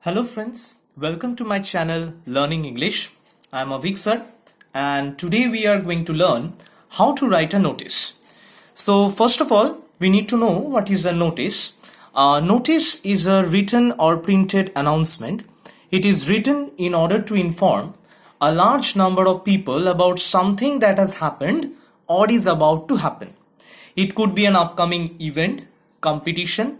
Hello friends, welcome to my channel Learning English. I am Avik sir and today we are going to learn how to write a notice. So first of all, we need to know what is a notice. A notice is a written or printed announcement. It is written in order to inform a large number of people about something that has happened or is about to happen. It could be an upcoming event, competition,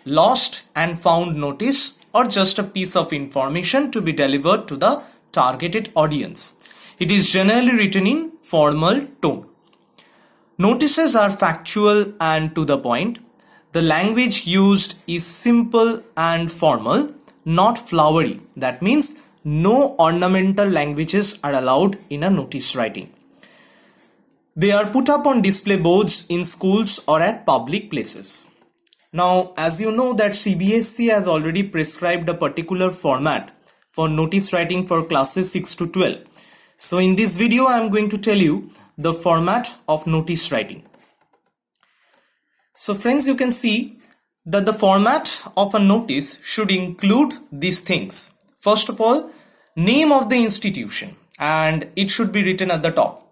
lost and found notice, or just a piece of information to be delivered to the targeted audience. It is generally written in formal tone. Notices are factual and to the point. The language used is simple and formal, not flowery. That means no ornamental languages are allowed in a notice writing. They are put up on display boards in schools or at public places. Now, as you know that CBSE has already prescribed a particular format for notice writing for classes 6 to 12. So in this video, I am going to tell you the format of notice writing. So friends, you can see that the format of a notice should include these things. First of all, name of the institution, and it should be written at the top.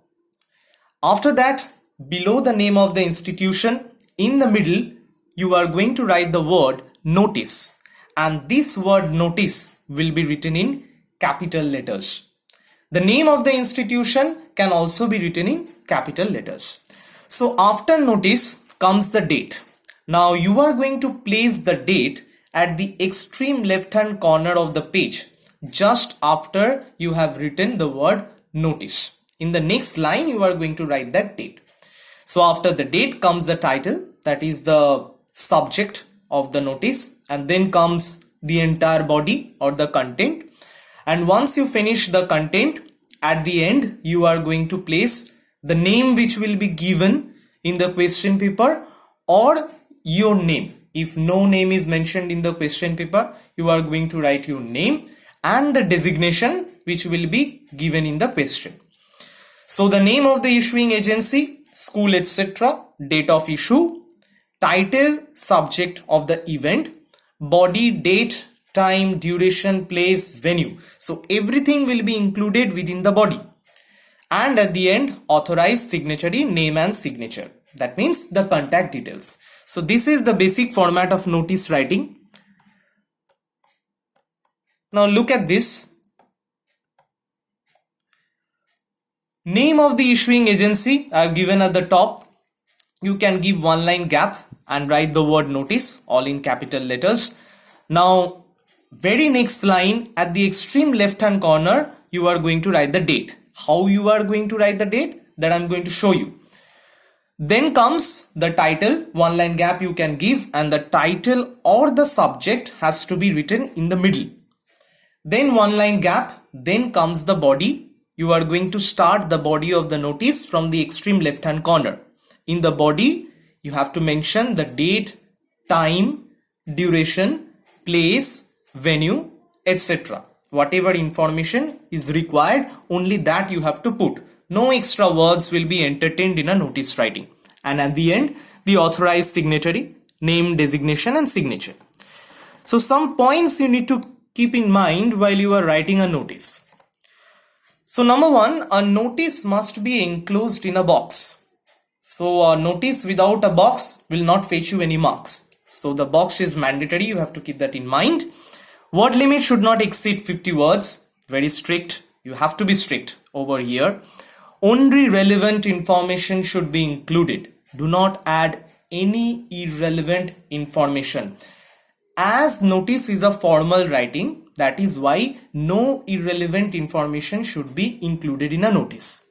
After that, below the name of the institution, in the middle, you are going to write the word notice, and this word notice will be written in capital letters. The name of the institution can also be written in capital letters. So after notice comes the date. Now you are going to place the date at the extreme left hand corner of the page just after you have written the word notice. In the next line you are going to write that date. So after the date comes the title, that is the subject of the notice, and then comes the entire body or the content. And once you finish the content, at the end you are going to place the name which will be given in the question paper or your name. If no name is mentioned in the question paper, you are going to write your name and the designation which will be given in the question. So the name of the issuing agency, school, etc., date of issue, title, subject of the event, body, date, time, duration, place, venue. So everything will be included within the body. And at the end, authorized signatory, name and signature. That means the contact details. So this is the basic format of notice writing. Now look at this. Name of the issuing agency I have given at the top. You can give one line gap and write the word notice all in capital letters. Now very next line at the extreme left hand corner you are going to write the date. How you are going to write the date, that I am going to show you. Then comes the title, one line gap you can give, and the title or the subject has to be written in the middle. Then one line gap, then comes the body. You are going to start the body of the notice from the extreme left hand corner. In the body, you have to mention the date, time, duration, place, venue, etc. Whatever information is required, only that you have to put. No extra words will be entertained in a notice writing. And at the end, the authorized signatory, name, designation and signature. So some points you need to keep in mind while you are writing a notice. So number one, a notice must be enclosed in a box. So a notice without a box will not fetch you any marks. So the box is mandatory. You have to keep that in mind. Word limit should not exceed 50 words. Very strict. You have to be strict over here. Only relevant information should be included. Do not add any irrelevant information. As notice is a formal writing, that is why no irrelevant information should be included in a notice.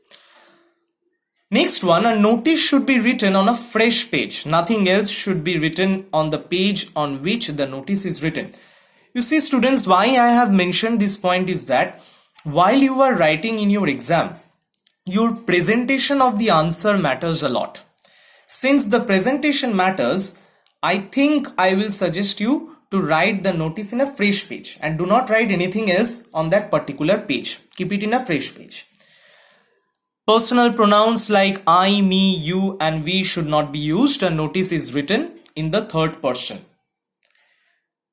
Next one, a notice should be written on a fresh page. Nothing else should be written on the page on which the notice is written. You see students, why I have mentioned this point is that while you are writing in your exam, your presentation of the answer matters a lot. Since the presentation matters, I think I will suggest you to write the notice in a fresh page and do not write anything else on that particular page. Keep it in a fresh page. Personal pronouns like I, me, you and we should not be used. A notice is written in the third person.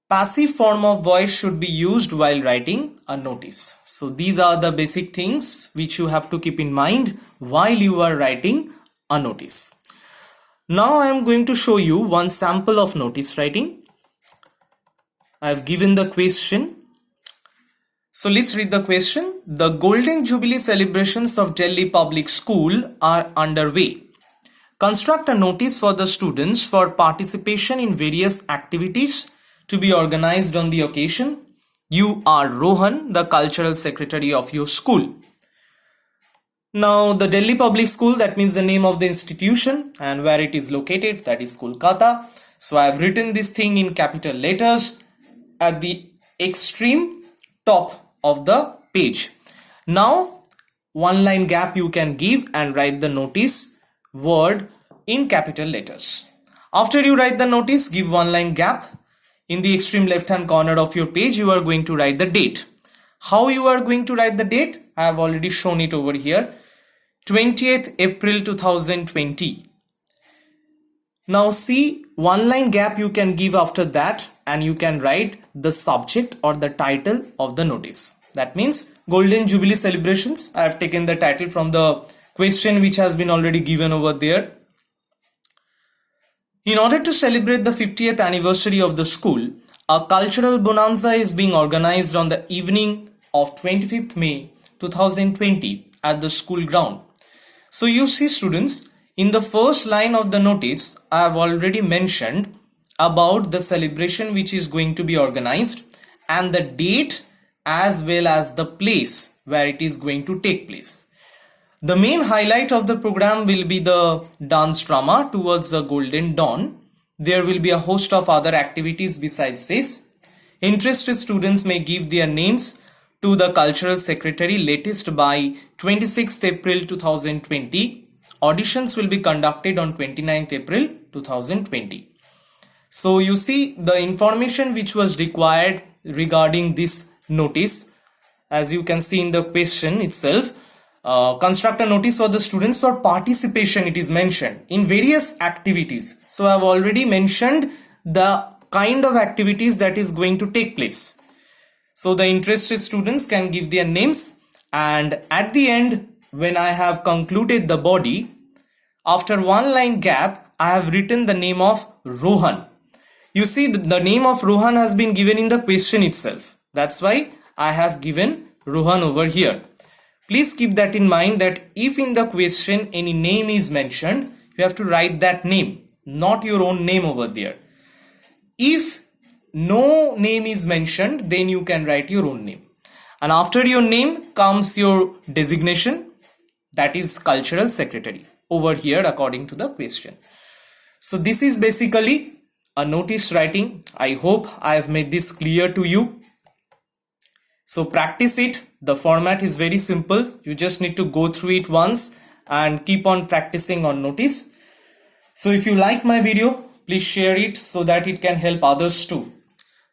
Passive form of voice should be used while writing a notice. So these are the basic things which you have to keep in mind while you are writing a notice. Now I am going to show you one sample of notice writing. I have given the question. So let's read the question. The Golden Jubilee celebrations of Delhi Public School are underway. Construct a notice for the students for participation in various activities to be organized on the occasion. You are Rohan, the cultural secretary of your school. Now the Delhi Public School, that means the name of the institution and where it is located, that is Kolkata. So I have written this thing in capital letters at the extreme top of the page. Now one line gap you can give and write the notice word in capital letters. After you write the notice, give one line gap. In the extreme left hand corner of your page, you are going to write the date. How you are going to write the date? I have already shown it over here. 20th April 2020. Now see, one line gap you can give after that and you can write the subject or the title of the notice. That means Golden Jubilee celebrations. I have taken the title from the question which has been already given over there. In order to celebrate the 50th anniversary of the school, a cultural bonanza is being organized on the evening of 25th May 2020 at the school ground. So you see students, in the first line of the notice, I have already mentioned about the celebration which is going to be organized and the date as well as the place where it is going to take place. The main highlight of the program will be the dance drama towards the golden dawn. There will be a host of other activities besides this. Interested students may give their names to the cultural secretary latest by 26th April 2020. Auditions will be conducted on 29th April 2020. So you see the information which was required regarding this notice, as you can see in the question itself. Construct a notice for the students for participation, it is mentioned in various activities. So I have already mentioned the kind of activities that is going to take place. So the interested students can give their names, and at the end, when I have concluded the body, after one line gap, I have written the name of Rohan. You see, the name of Rohan has been given in the question itself. That's why I have given Rohan over here. Please keep that in mind that if in the question any name is mentioned, you have to write that name, not your own name over there. If no name is mentioned, then you can write your own name. And after your name comes your designation, that is cultural secretary over here according to the question. So this is basically a notice writing. I hope I have made this clear to you. So practice it. The format is very simple. You just need to go through it once and keep on practicing on notice. So if you like my video, please share it so that it can help others too.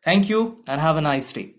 Thank you and have a nice day.